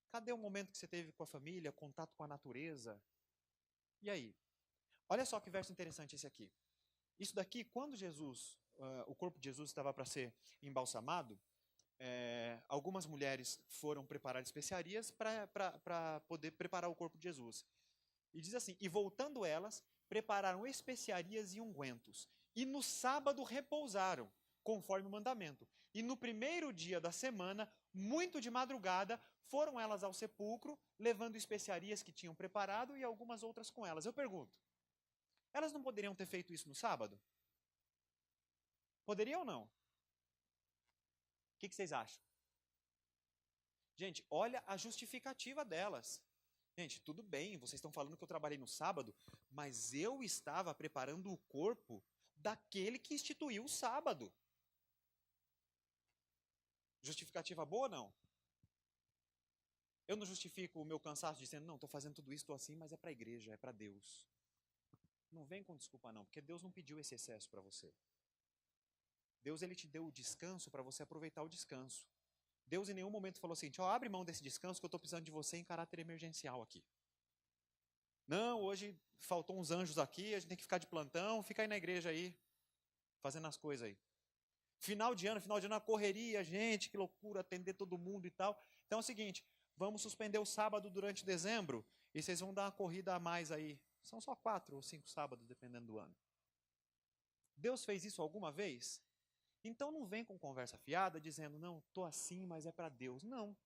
A: Cadê o momento que você teve com a família, contato com a natureza? E aí? Olha só que verso interessante esse aqui. Isso daqui, quando o corpo de Jesus estava para ser embalsamado, algumas mulheres foram preparar especiarias para poder preparar o corpo de Jesus. E diz assim, e voltando elas, prepararam especiarias e ungüentos. E no sábado repousaram, conforme o mandamento. E no primeiro dia da semana, muito de madrugada, foram elas ao sepulcro, levando especiarias que tinham preparado e algumas outras com elas. Eu pergunto, elas não poderiam ter feito isso no sábado? Poderiam ou não? O que vocês acham? Gente, olha a justificativa delas. Gente, tudo bem, vocês estão falando que eu trabalhei no sábado, mas eu estava preparando o corpo daquele que instituiu o sábado. Justificativa boa ou não? Eu não justifico o meu cansaço dizendo, não, estou fazendo tudo isso, estou assim, mas é para a igreja, é para Deus. Não vem com desculpa não, porque Deus não pediu esse excesso para você. Deus ele te deu o descanso para você aproveitar o descanso. Deus em nenhum momento falou assim, ó, abre mão desse descanso que eu estou precisando de você em caráter emergencial aqui. Não, hoje faltou uns anjos aqui, a gente tem que ficar de plantão, fica aí na igreja aí, fazendo as coisas aí. Final de ano, a correria, gente, que loucura, atender todo mundo e tal. Então é o seguinte, vamos suspender o sábado durante dezembro e vocês vão dar uma corrida a mais aí. São só 4 ou 5 sábados, dependendo do ano. Deus fez isso alguma vez? Então não vem com conversa fiada dizendo, não, estou assim, mas é para Deus. Não,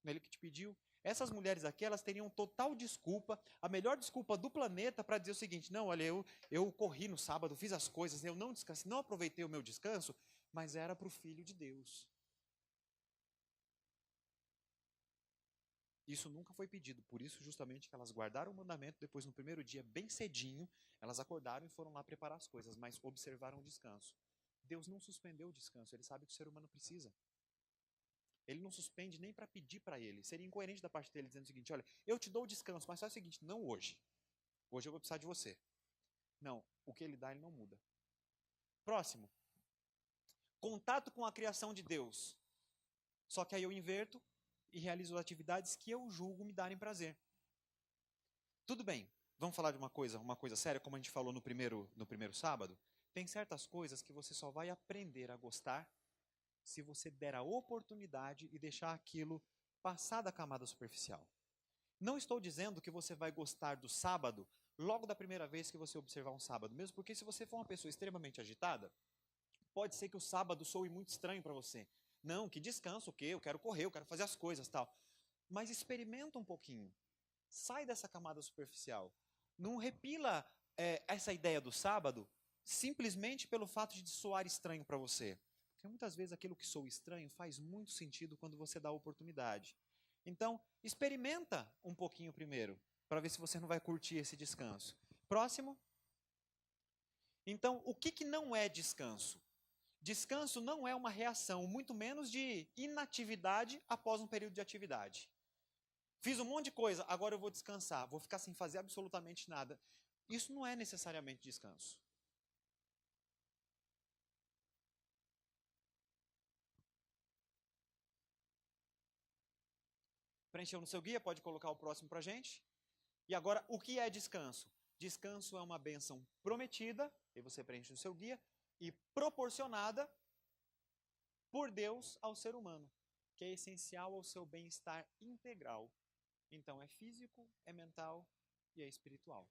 A: ele que te pediu. Essas mulheres aqui, elas teriam total desculpa, a melhor desculpa do planeta para dizer o seguinte, não, olha, eu corri no sábado, fiz as coisas, eu não descansei, não aproveitei o meu descanso, mas era para o Filho de Deus. Isso nunca foi pedido, por isso justamente que elas guardaram o mandamento, depois no primeiro dia, bem cedinho, elas acordaram e foram lá preparar as coisas, mas observaram o descanso. Deus não suspendeu o descanso, ele sabe que o ser humano precisa. Ele não suspende nem para pedir para ele. Seria incoerente da parte dele dizendo o seguinte, olha, eu te dou o descanso, mas faz o seguinte, não hoje. Hoje eu vou precisar de você. Não, o que ele dá, ele não muda. Próximo. Contato com a criação de Deus. Só que aí eu inverto e realizo atividades que eu julgo me darem prazer. Tudo bem, vamos falar de uma coisa séria, como a gente falou no primeiro sábado? Tem certas coisas que você só vai aprender a gostar se você der a oportunidade e deixar aquilo passar da camada superficial. Não estou dizendo que você vai gostar do sábado logo da primeira vez que você observar um sábado, mesmo porque se você for uma pessoa extremamente agitada, pode ser que o sábado soe muito estranho para você. Não, que descanso, o quê? Eu quero correr, eu quero fazer as coisas, tal. Mas experimenta um pouquinho. Sai dessa camada superficial. Não repila essa ideia do sábado simplesmente pelo fato de soar estranho para você. Porque muitas vezes aquilo que soa estranho faz muito sentido quando você dá a oportunidade. Então, experimenta um pouquinho primeiro, para ver se você não vai curtir esse descanso. Próximo. Então, o que não é descanso? Descanso não é uma reação, muito menos de inatividade após um período de atividade. Fiz um monte de coisa, agora eu vou descansar, vou ficar sem fazer absolutamente nada. Isso não é necessariamente descanso. Preencheu no seu guia? Pode colocar o próximo para a gente. E agora, o que é descanso? Descanso é uma bênção prometida, e você preenche no seu guia, e proporcionada por Deus ao ser humano, que é essencial ao seu bem-estar integral. Então, é físico, é mental e é espiritual.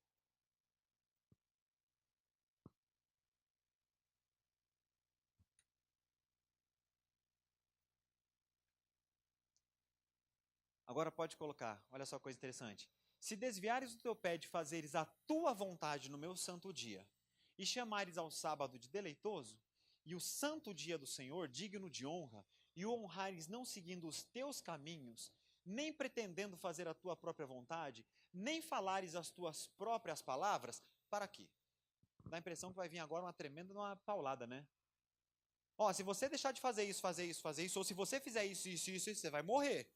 A: Agora pode colocar, olha só que coisa interessante. Se desviares o teu pé de fazeres a tua vontade no meu santo dia, e chamares ao sábado de deleitoso, e o santo dia do Senhor digno de honra, e o honrares não seguindo os teus caminhos, nem pretendendo fazer a tua própria vontade, nem falares as tuas próprias palavras, para quê? Dá a impressão que vai vir agora uma tremenda uma paulada, né? Ó, se você deixar de fazer isso, fazer isso, fazer isso, ou se você fizer isso, isso, isso, você vai morrer.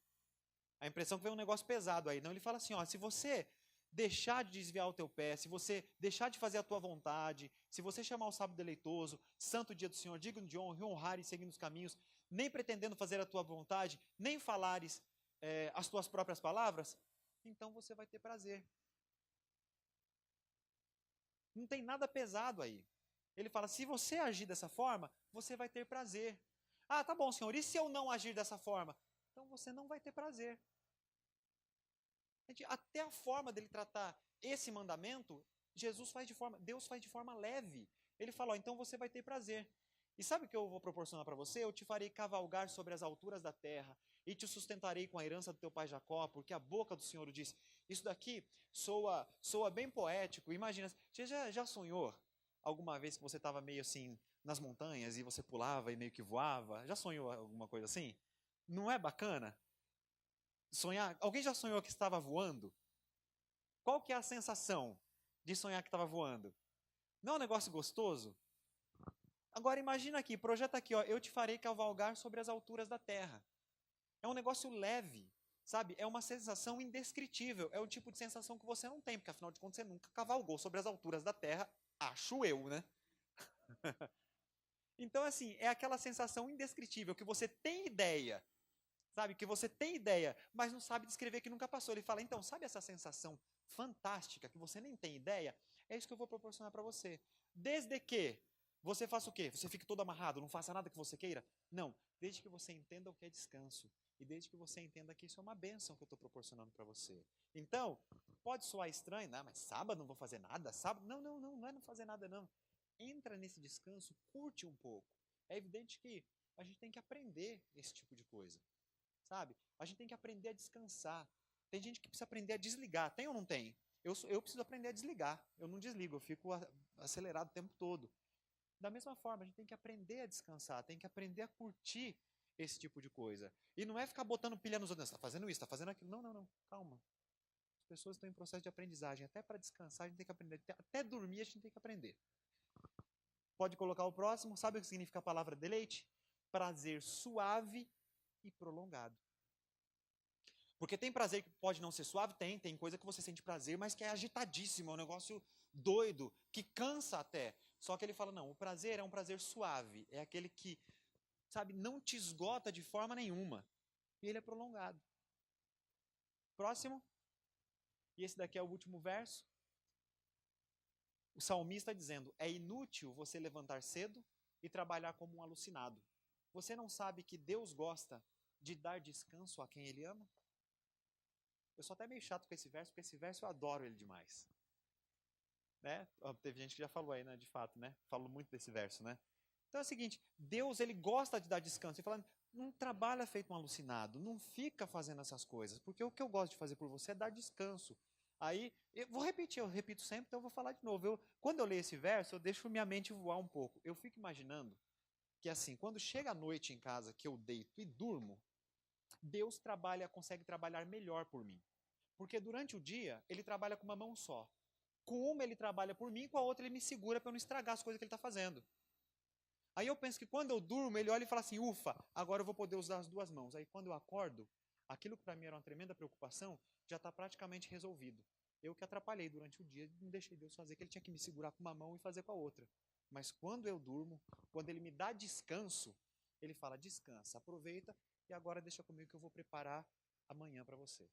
A: A impressão que vem um negócio pesado aí. Não, ele fala assim, ó, se você deixar de desviar o teu pé, se você deixar de fazer a tua vontade, se você chamar o sábado deleitoso, santo dia do Senhor, digno de honra, e honrares seguindo os caminhos, nem pretendendo fazer a tua vontade, nem falares as tuas próprias palavras, então você vai ter prazer. Não tem nada pesado aí. Ele fala, se você agir dessa forma, você vai ter prazer. Ah, tá bom, Senhor, e se eu não agir dessa forma? Então você não vai ter prazer. Até a forma dele tratar esse mandamento, Deus faz de forma leve. Ele fala, ó, então você vai ter prazer. E sabe o que eu vou proporcionar para você? Eu te farei cavalgar sobre as alturas da terra e te sustentarei com a herança do teu pai Jacó, porque a boca do Senhor o disse. Isso daqui soa bem poético. Imagina, você já sonhou alguma vez que você estava meio assim nas montanhas e você pulava e meio que voava? Já sonhou alguma coisa assim? Não é bacana? Sonhar? Alguém já sonhou que estava voando? Qual que é a sensação de sonhar que estava voando? Não é um negócio gostoso? Agora imagina aqui, projeta aqui, ó, eu te farei cavalgar sobre as alturas da terra. É um negócio leve, sabe? É uma sensação indescritível. É o tipo de sensação que você não tem, porque afinal de contas você nunca cavalgou sobre as alturas da terra, acho eu, né? Então, assim, é aquela sensação indescritível que você tem ideia, sabe? Que você tem ideia, mas não sabe descrever, que nunca passou. Ele fala, então, sabe essa sensação fantástica que você nem tem ideia? É isso que eu vou proporcionar para você. Desde que você faça o quê? Você fique todo amarrado, não faça nada que você queira? Não. Desde que você entenda o que é descanso. E desde que você entenda que isso é uma bênção que eu estou proporcionando para você. Então, pode soar estranho, né? Mas sábado não vou fazer nada? Sábado? Não é não fazer nada, não. Entra nesse descanso, curte um pouco. É evidente que a gente tem que aprender esse tipo de coisa. Sabe? A gente tem que aprender a descansar. Tem gente que precisa aprender a desligar. Tem ou não tem? Eu preciso aprender a desligar. Eu não desligo, eu fico acelerado o tempo todo. Da mesma forma, a gente tem que aprender a descansar, tem que aprender a curtir esse tipo de coisa. E não é ficar botando pilha nos outros. Está fazendo isso, está fazendo aquilo. Não. Calma. As pessoas estão em processo de aprendizagem. Até para descansar, a gente tem que aprender. Até dormir, a gente tem que aprender. Pode colocar o próximo. Sabe o que significa a palavra deleite? Prazer suave e prolongado. Porque tem prazer que pode não ser suave? Tem coisa que você sente prazer, mas que é agitadíssimo, é um negócio doido, que cansa até. Só que ele fala, não, o prazer é um prazer suave, é aquele que, sabe, não te esgota de forma nenhuma. E ele é prolongado. Próximo. E esse daqui é o último verso. O salmista dizendo, é inútil você levantar cedo e trabalhar como um alucinado. Você não sabe que Deus gosta de dar descanso a quem Ele ama? Eu sou até meio chato com esse verso, porque esse verso eu adoro ele demais. Né? Teve gente que já falou aí, né, de fato, né? Falou muito desse verso, né? Então é o seguinte, Deus, ele gosta de dar descanso. Ele fala, não trabalha feito um alucinado, não fica fazendo essas coisas, porque o que eu gosto de fazer por você é dar descanso. Aí, eu vou repetir, eu repito sempre, então eu vou falar de novo. Quando eu leio esse verso, eu deixo minha mente voar um pouco. Eu fico imaginando que assim, quando chega a noite em casa, que eu deito e durmo, Deus consegue trabalhar melhor por mim. Porque durante o dia, ele trabalha com uma mão só. Com uma ele trabalha por mim, com a outra ele me segura para eu não estragar as coisas que ele está fazendo. Aí eu penso que quando eu durmo, ele olha e fala assim, ufa, agora eu vou poder usar as duas mãos. Aí quando eu acordo, aquilo que para mim era uma tremenda preocupação, já está praticamente resolvido. Eu que atrapalhei durante o dia, não deixei Deus fazer, que ele tinha que me segurar com uma mão e fazer com a outra. Mas quando eu durmo, quando ele me dá descanso, ele fala, descansa, aproveita e agora deixa comigo que eu vou preparar amanhã para você.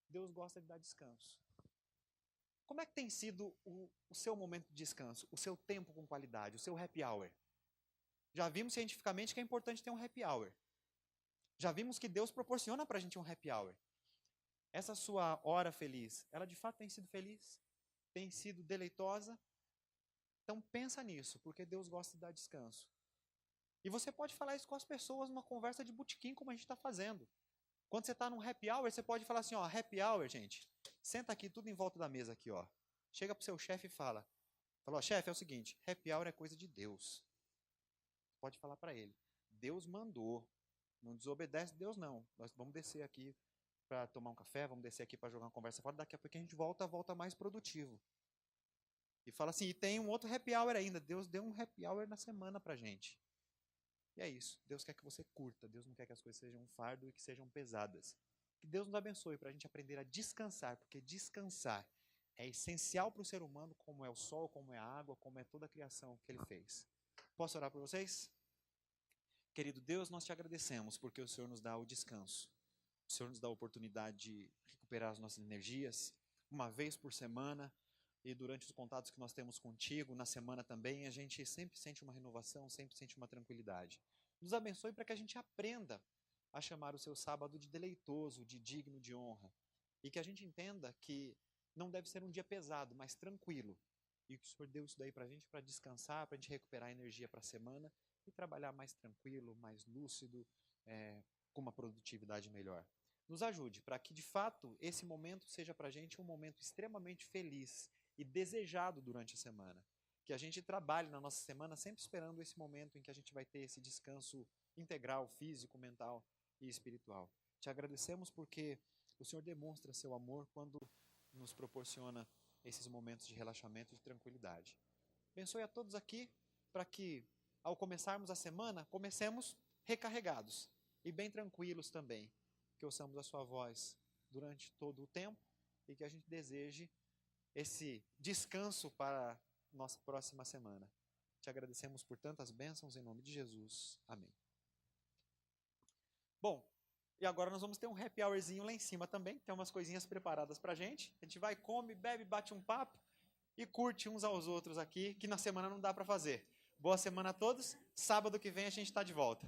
A: Deus gosta de dar descanso. Como é que tem sido o seu momento de descanso, o seu tempo com qualidade, o seu happy hour? Já vimos cientificamente que é importante ter um happy hour. Já vimos que Deus proporciona para a gente um happy hour. Essa sua hora feliz, ela de fato tem sido feliz? Tem sido deleitosa? Então pensa nisso, porque Deus gosta de dar descanso. E você pode falar isso com as pessoas numa conversa de botequim, como a gente está fazendo. Quando você está num happy hour, você pode falar assim, ó, happy hour, gente, senta aqui tudo em volta da mesa aqui, ó. Chega pro seu chefe e fala, ó, chefe, é o seguinte, happy hour é coisa de Deus. Pode falar para ele, Deus mandou, não desobedece Deus não. Nós vamos descer aqui para tomar um café, vamos descer aqui para jogar uma conversa fora, daqui a pouco a gente volta mais produtivo. E fala assim, e tem um outro happy hour ainda, Deus deu um happy hour na semana pra gente. E é isso, Deus quer que você curta, Deus não quer que as coisas sejam um fardo e que sejam pesadas. Que Deus nos abençoe para a gente aprender a descansar, porque descansar é essencial para o ser humano, como é o sol, como é a água, como é toda a criação que ele fez. Posso orar por vocês? Querido Deus, nós te agradecemos porque o Senhor nos dá o descanso. O Senhor nos dá a oportunidade de recuperar as nossas energias, uma vez por semana, e durante os contatos que nós temos contigo, na semana também, a gente sempre sente uma renovação, sempre sente uma tranquilidade. Nos abençoe para que a gente aprenda a chamar o seu sábado de deleitoso, de digno de honra. E que a gente entenda que não deve ser um dia pesado, mas tranquilo. E que o Senhor deu isso daí para a gente, para descansar, para a gente recuperar a energia para a semana e trabalhar mais tranquilo, mais lúcido, com uma produtividade melhor. Nos ajude para que, de fato, esse momento seja para a gente um momento extremamente feliz e desejado durante a semana. Que a gente trabalhe na nossa semana sempre esperando esse momento em que a gente vai ter esse descanso integral, físico, mental e espiritual. Te agradecemos porque o Senhor demonstra seu amor quando nos proporciona esses momentos de relaxamento e de tranquilidade. Abençoe a todos aqui para que, ao começarmos a semana, comecemos recarregados e bem tranquilos também. Que ouçamos a sua voz durante todo o tempo e que a gente deseje esse descanso para nossa próxima semana. Te agradecemos por tantas bênçãos em nome de Jesus. Amém. Bom, e agora nós vamos ter um happy hourzinho lá em cima também. Tem umas coisinhas preparadas pra gente. A gente vai, come, bebe, bate um papo e curte uns aos outros aqui, que na semana não dá para fazer. Boa semana a todos. Sábado que vem a gente está de volta.